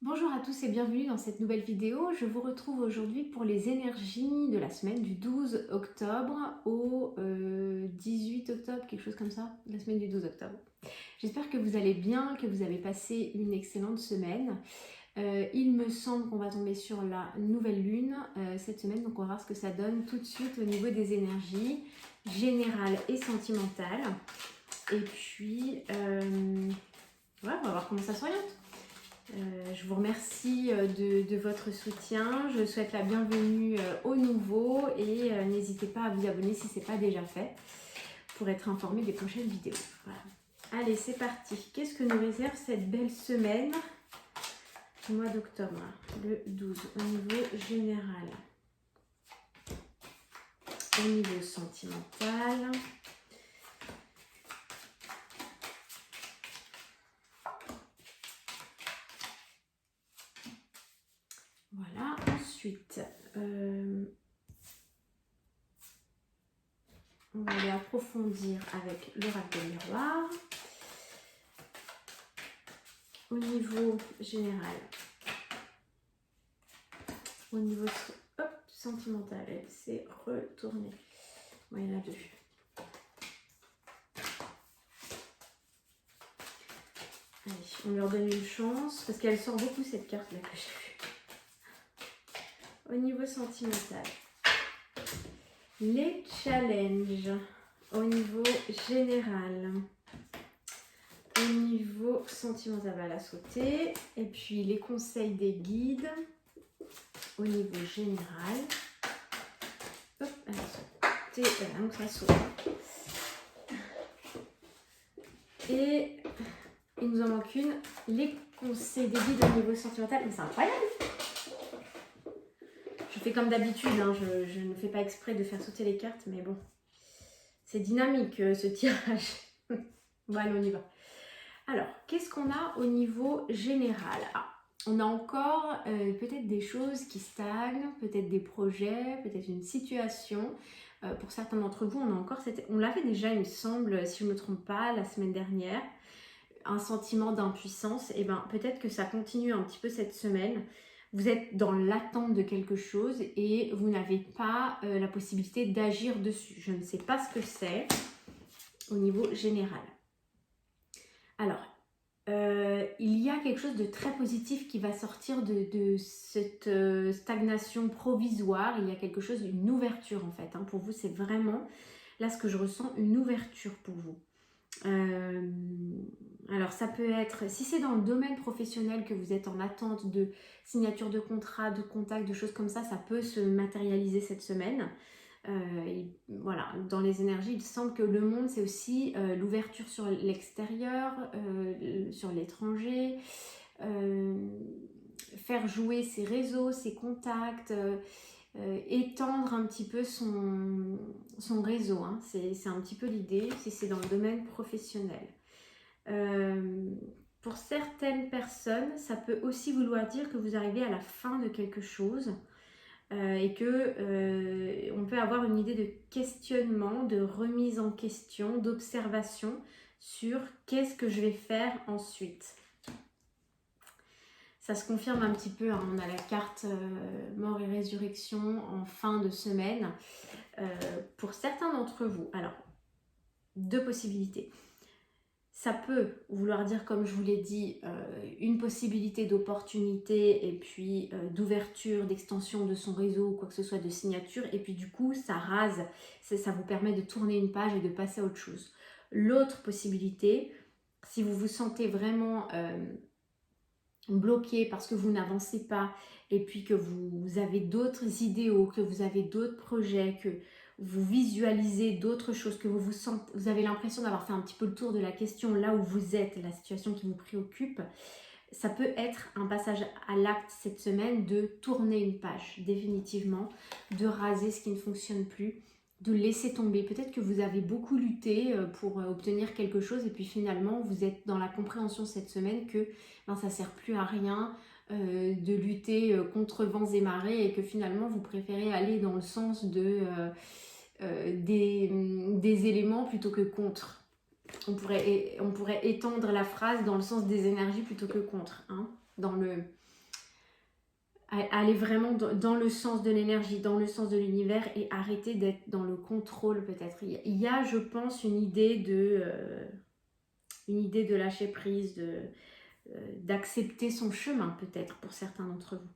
Bonjour à tous et bienvenue dans cette nouvelle vidéo. Je vous retrouve aujourd'hui pour les énergies de la semaine du 12 octobre au 18 octobre, quelque chose comme ça, la semaine du 12 octobre. J'espère que vous allez bien, que vous avez passé une excellente semaine. Il me semble qu'on va tomber sur la nouvelle lune cette semaine, donc on va voir ce que ça donne tout de suite au niveau des énergies générales et sentimentales. Et puis, ouais, on va voir comment ça s'oriente. Je vous remercie de votre soutien. Je souhaite la bienvenue aux nouveaux et n'hésitez pas à vous abonner si ce n'est pas déjà fait pour être informé des prochaines vidéos. Voilà. Allez, c'est parti. Qu'est-ce que nous réserve cette belle semaine du mois d'octobre, le 12, au niveau général, au niveau sentimental. Voilà, ensuite, on va aller approfondir avec l'oracle de miroir. Au niveau général, au niveau sentimental, elle s'est retournée. Bon, il y en a deux. Allez, on leur donne une chance parce qu'elle sort beaucoup cette carte là que j'ai vue. Au niveau sentimental, les challenges au niveau général. Au niveau sentimental, elle va la sauter. Et puis les conseils des guides au niveau général. Hop, elle a sauté. Donc ça saute. Et il nous en manque une. Les conseils des guides au niveau sentimental. Mais c'est incroyable! Je fais comme d'habitude, hein, je ne fais pas exprès de faire sauter les cartes, mais bon. C'est dynamique ce tirage. Bon, allez, on y va. Alors, qu'est-ce qu'on a au niveau général? On a encore peut-être des choses qui stagnent, peut-être des projets, peut-être une situation. Pour certains d'entre vous, on a encore on l'avait déjà, il me semble, si je ne me trompe pas, la semaine dernière, un sentiment d'impuissance. Et bien, peut-être que ça continue un petit peu cette semaine. Vous êtes dans l'attente de quelque chose et vous n'avez pas la possibilité d'agir dessus. Je ne sais pas ce que c'est au niveau général. Alors, il y a quelque chose de très positif qui va sortir de cette stagnation provisoire. Il y a quelque chose, une ouverture en fait. Hein. Pour vous, c'est vraiment, là ce que je ressens, une ouverture pour vous. Alors ça peut être, si c'est dans le domaine professionnel que vous êtes en attente de signature de contrat, de contact, de choses comme ça peut se matérialiser cette semaine. Voilà, dans les énergies, il semble que le monde, c'est aussi l'ouverture sur l'extérieur, sur l'étranger, faire jouer ses réseaux, ses contacts, étendre un petit peu son réseau. Hein. C'est un petit peu l'idée, si c'est dans le domaine professionnel. Pour certaines personnes, ça peut aussi vouloir dire que vous arrivez à la fin de quelque chose. Et que on peut avoir une idée de questionnement, de remise en question, d'observation sur qu'est-ce que je vais faire ensuite. Ça se confirme un petit peu, hein. On a la carte mort et résurrection en fin de semaine. Pour certains d'entre vous, alors, deux possibilités. Ça peut vouloir dire, comme je vous l'ai dit, une possibilité d'opportunité et puis d'ouverture, d'extension de son réseau ou quoi que ce soit, de signature. Et puis du coup, ça rase, ça vous permet de tourner une page et de passer à autre chose. L'autre possibilité, si vous vous sentez vraiment bloqué parce que vous n'avancez pas et puis que vous avez d'autres idéaux, que vous avez d'autres projets, que vous visualisez d'autres choses, que vous avez l'impression d'avoir fait un petit peu le tour de la question là où vous êtes, la situation qui vous préoccupe, ça peut être un passage à l'acte cette semaine de tourner une page définitivement, de raser ce qui ne fonctionne plus, de laisser tomber. Peut-être que vous avez beaucoup lutté pour obtenir quelque chose et puis finalement vous êtes dans la compréhension cette semaine que ça ne sert plus à rien de lutter contre vents et marées et que finalement vous préférez aller dans le sens des éléments plutôt que contre. On pourrait étendre la phrase dans le sens des énergies plutôt que contre, hein, dans le Aller vraiment dans le sens de l'énergie, dans le sens de l'univers et arrêter d'être dans le contrôle peut-être. Il y a, je pense, une idée de lâcher prise, d'accepter son chemin peut-être pour certains d'entre vous.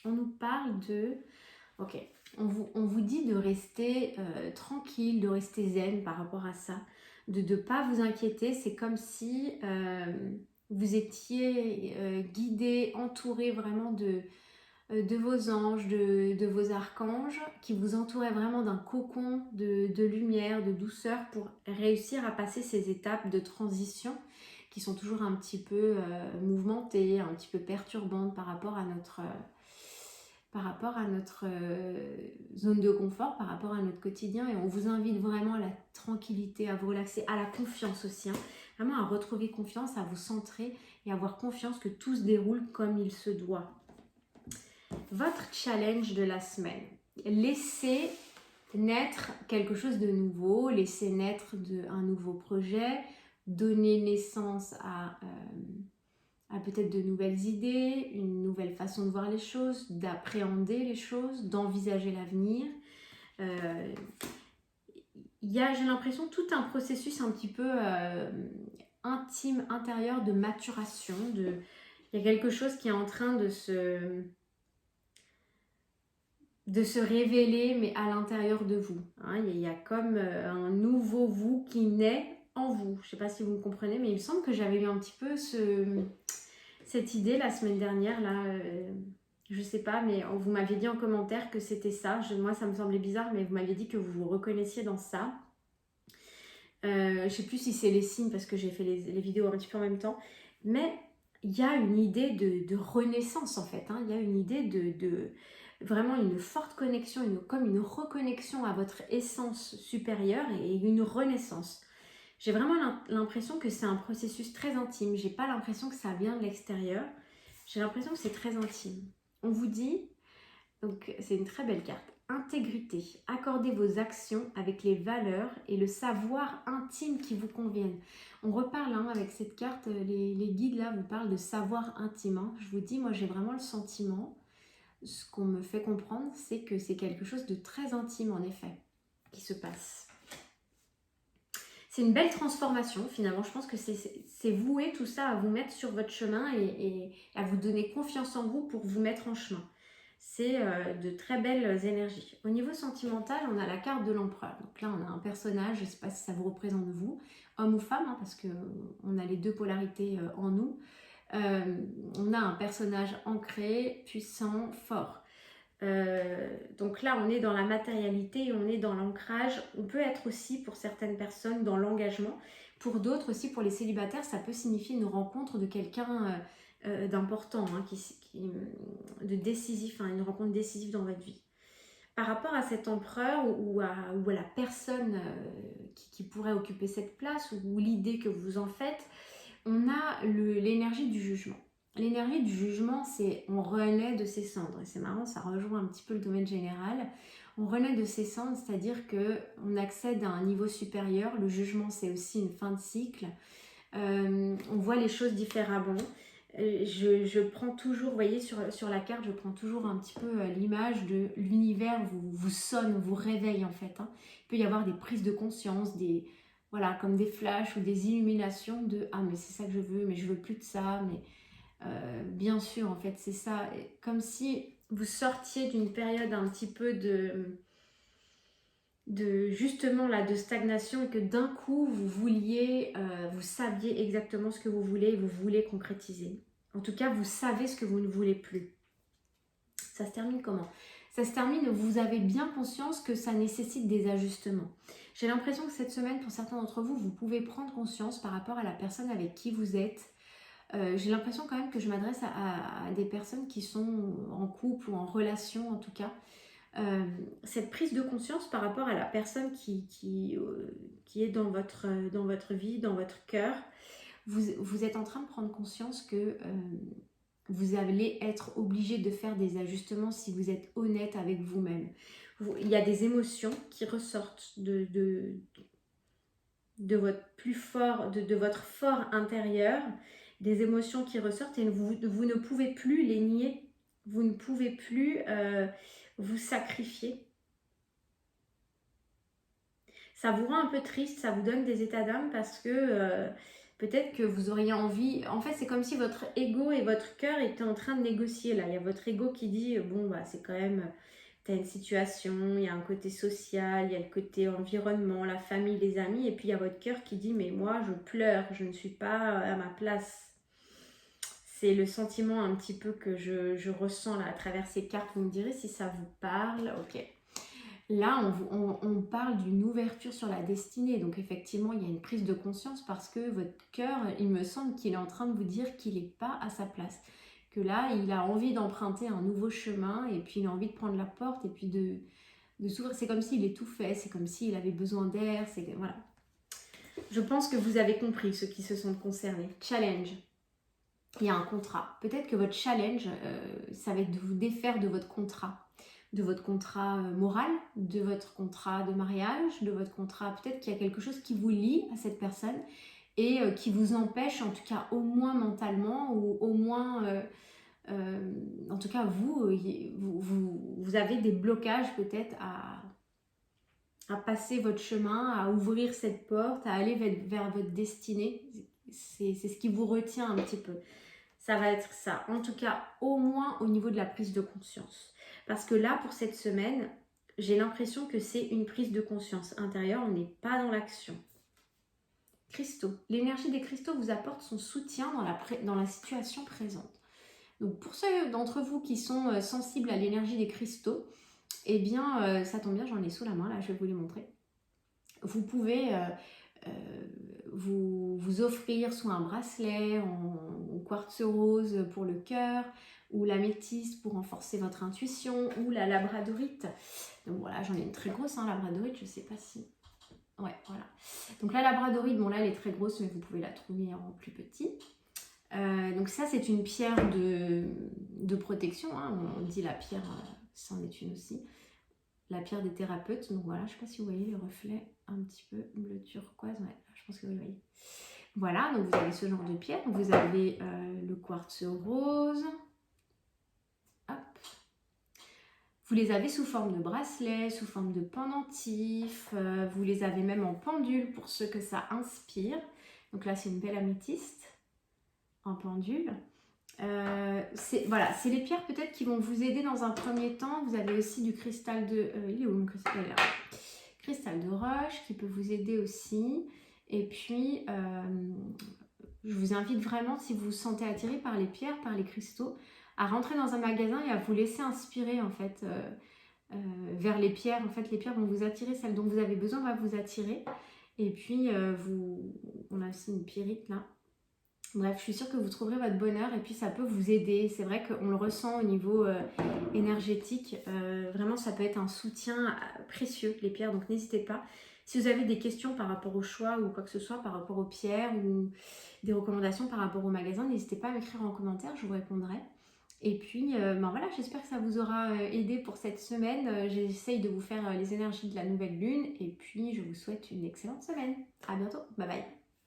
On nous parle de... Ok, on vous dit de rester tranquille, de rester zen par rapport à ça, de ne pas vous inquiéter. C'est comme si vous étiez guidé, entouré vraiment de vos anges, de vos archanges, qui vous entouraient vraiment d'un cocon de lumière, de douceur pour réussir à passer ces étapes de transition qui sont toujours un petit peu mouvementées, un petit peu perturbantes par rapport à notre zone de confort, par rapport à notre quotidien. Et on vous invite vraiment à la tranquillité, à vous relaxer, à la confiance aussi. Vraiment à retrouver confiance, à vous centrer et à avoir confiance que tout se déroule comme il se doit. Votre challenge de la semaine. Laissez naître quelque chose de nouveau, laissez naître un nouveau projet, donner naissance à peut-être de nouvelles idées, une nouvelle façon de voir les choses, d'appréhender les choses, d'envisager l'avenir. Il y a, j'ai l'impression, tout un processus un petit peu intime, intérieur de maturation. Il y a quelque chose qui est en train de se révéler, mais à l'intérieur de vous. Hein. Il y a comme un nouveau vous qui naît en vous. Je ne sais pas si vous me comprenez, mais il me semble que j'avais eu un petit peu cette idée la semaine dernière. Là, je ne sais pas, mais vous m'aviez dit en commentaire que c'était ça. Moi, ça me semblait bizarre, mais vous m'aviez dit que vous vous reconnaissiez dans ça. Je ne sais plus si c'est les signes, parce que j'ai fait les vidéos un petit peu en même temps. Mais il y a une idée de renaissance, en fait. Hein. Il y a une idée de vraiment une forte connexion, comme une reconnexion à votre essence supérieure et une renaissance. J'ai vraiment l'impression que c'est un processus très intime. J'ai pas l'impression que ça vient de l'extérieur. J'ai l'impression que c'est très intime. On vous dit, donc c'est une très belle carte, intégrité. Accordez vos actions avec les valeurs et le savoir intime qui vous conviennent. On reparle avec cette carte, les guides là vous parlent de savoir intime. Hein. Je vous dis, moi j'ai vraiment le sentiment, ce qu'on me fait comprendre, c'est que c'est quelque chose de très intime en effet qui se passe. C'est une belle transformation finalement. Je pense que c'est voué tout ça à vous mettre sur votre chemin et à vous donner confiance en vous pour vous mettre en chemin. C'est de très belles énergies. Au niveau sentimental, on a la carte de l'empereur. Donc là, on a un personnage, je ne sais pas si ça vous représente vous, homme ou femme, hein, parce qu'on a les deux polarités en nous. On a un personnage ancré, puissant, fort. Donc là, on est dans la matérialité, on est dans l'ancrage. On peut être aussi, pour certaines personnes, dans l'engagement. Pour d'autres aussi, pour les célibataires, ça peut signifier une rencontre de quelqu'un d'important, hein, de décisif, hein, une rencontre décisive dans votre vie. Par rapport à cet empereur ou à la personne qui pourrait occuper cette place ou l'idée que vous en faites, on a l'énergie du jugement. L'énergie du jugement, c'est on renaît de ses cendres. Et c'est marrant, ça rejoint un petit peu le domaine général. On renaît de ses cendres, c'est-à-dire qu'on accède à un niveau supérieur. Le jugement, c'est aussi une fin de cycle. On voit les choses différemment. Je prends toujours, vous voyez sur la carte, je prends toujours un petit peu l'image de l'univers vous sonne, vous réveille en fait. Hein. Il peut y avoir des prises de conscience, voilà, comme des flashs ou des illuminations de « Ah, mais c'est ça que je veux, mais je veux plus de ça. » Mais bien sûr, en fait, c'est ça. Comme si vous sortiez d'une période un petit peu justement là, de stagnation et que d'un coup, vous saviez exactement ce que vous voulez et vous voulez concrétiser. En tout cas, vous savez ce que vous ne voulez plus. Ça se termine comment ? Ça se termine, vous avez bien conscience que ça nécessite des ajustements. J'ai l'impression que cette semaine, pour certains d'entre vous, vous pouvez prendre conscience par rapport à la personne avec qui vous êtes. J'ai l'impression quand même que je m'adresse à des personnes qui sont en couple ou en relation en tout cas. Cette prise de conscience par rapport à la personne qui est dans votre vie, dans votre cœur. Vous êtes en train de prendre conscience que vous allez être obligé de faire des ajustements si vous êtes honnête avec vous-même. Il y a des émotions qui ressortent de votre plus fort, de votre fort intérieur, des émotions qui ressortent et vous ne pouvez plus les nier Vous ne pouvez plus vous sacrifier. Ça vous rend un peu triste, ça vous donne des états d'âme parce que peut-être que vous auriez envie... En fait, c'est comme si votre ego et votre cœur étaient en train de négocier. Là, il y a votre ego qui dit, bon, bah, c'est quand même... Tu as une situation, il y a un côté social, il y a le côté environnement, la famille, les amis. Et puis, il y a votre cœur qui dit, mais moi, je pleure, je ne suis pas à ma place. C'est le sentiment un petit peu que je ressens là à travers ces cartes. Vous me direz si ça vous parle. Ok. Là, on parle d'une ouverture sur la destinée. Donc effectivement, il y a une prise de conscience parce que votre cœur, il me semble qu'il est en train de vous dire qu'il n'est pas à sa place. Que là, il a envie d'emprunter un nouveau chemin et puis il a envie de prendre la porte et puis de s'ouvrir. C'est comme s'il étouffait, c'est comme s'il avait besoin d'air. Voilà. Je pense que vous avez compris, ceux qui se sentent concernés. Challenge. Il y a un contrat. Peut-être que votre challenge, ça va être de vous défaire de votre contrat moral, de votre contrat de mariage, de votre contrat, peut-être qu'il y a quelque chose qui vous lie à cette personne et qui vous empêche, en tout cas au moins mentalement, ou au moins, en tout cas vous avez des blocages peut-être à passer votre chemin, à ouvrir cette porte, à aller vers votre destinée. C'est ce qui vous retient un petit peu. Ça va être ça, en tout cas au moins au niveau de la prise de conscience. Parce que là, pour cette semaine, j'ai l'impression que c'est une prise de conscience intérieure, on n'est pas dans l'action. Cristaux. L'énergie des cristaux vous apporte son soutien dans la situation présente. Donc pour ceux d'entre vous qui sont sensibles à l'énergie des cristaux, eh bien, ça tombe bien, j'en ai sous la main, là, je vais vous les montrer. Vous pouvez vous offrir soit un bracelet en quartz rose pour le cœur, ou l'améthyste pour renforcer votre intuition, ou la labradorite. Donc voilà, j'en ai une très grosse, hein, labradorite, je sais pas si... Ouais, voilà. Donc la labradorite, bon là elle est très grosse, mais vous pouvez la trouver en plus petit. Donc ça c'est une pierre de protection, hein. On dit la pierre, c'en est une aussi. La pierre des thérapeutes, donc voilà, je ne sais pas si vous voyez les reflets un petit peu bleu turquoise, ouais, je pense que vous voyez. Voilà, donc vous avez ce genre de pierre, vous avez le quartz rose, hop. Vous les avez sous forme de bracelet, sous forme de pendentif, vous les avez même en pendule pour ceux que ça inspire. Donc là c'est une belle améthyste en pendule. Voilà, c'est les pierres peut-être qui vont vous aider dans un premier temps. Vous avez aussi du cristal de... il est où mon cristal? Là. Cristal de roche qui peut vous aider aussi. Et puis, je vous invite vraiment, si vous vous sentez attiré par les pierres, par les cristaux, à rentrer dans un magasin et à vous laisser inspirer en fait vers les pierres. En fait, les pierres vont vous attirer, celle dont vous avez besoin va vous attirer. Et puis, on a aussi une pyrite là. Bref, je suis sûre que vous trouverez votre bonheur et puis ça peut vous aider. C'est vrai qu'on le ressent au niveau énergétique. Vraiment, ça peut être un soutien précieux, les pierres. Donc, n'hésitez pas. Si vous avez des questions par rapport au choix ou quoi que ce soit, par rapport aux pierres ou des recommandations par rapport au magasin, n'hésitez pas à m'écrire en commentaire, je vous répondrai. Et puis, ben voilà, j'espère que ça vous aura aidé pour cette semaine. J'essaye de vous faire les énergies de la nouvelle lune. Et puis, je vous souhaite une excellente semaine. À bientôt. Bye bye.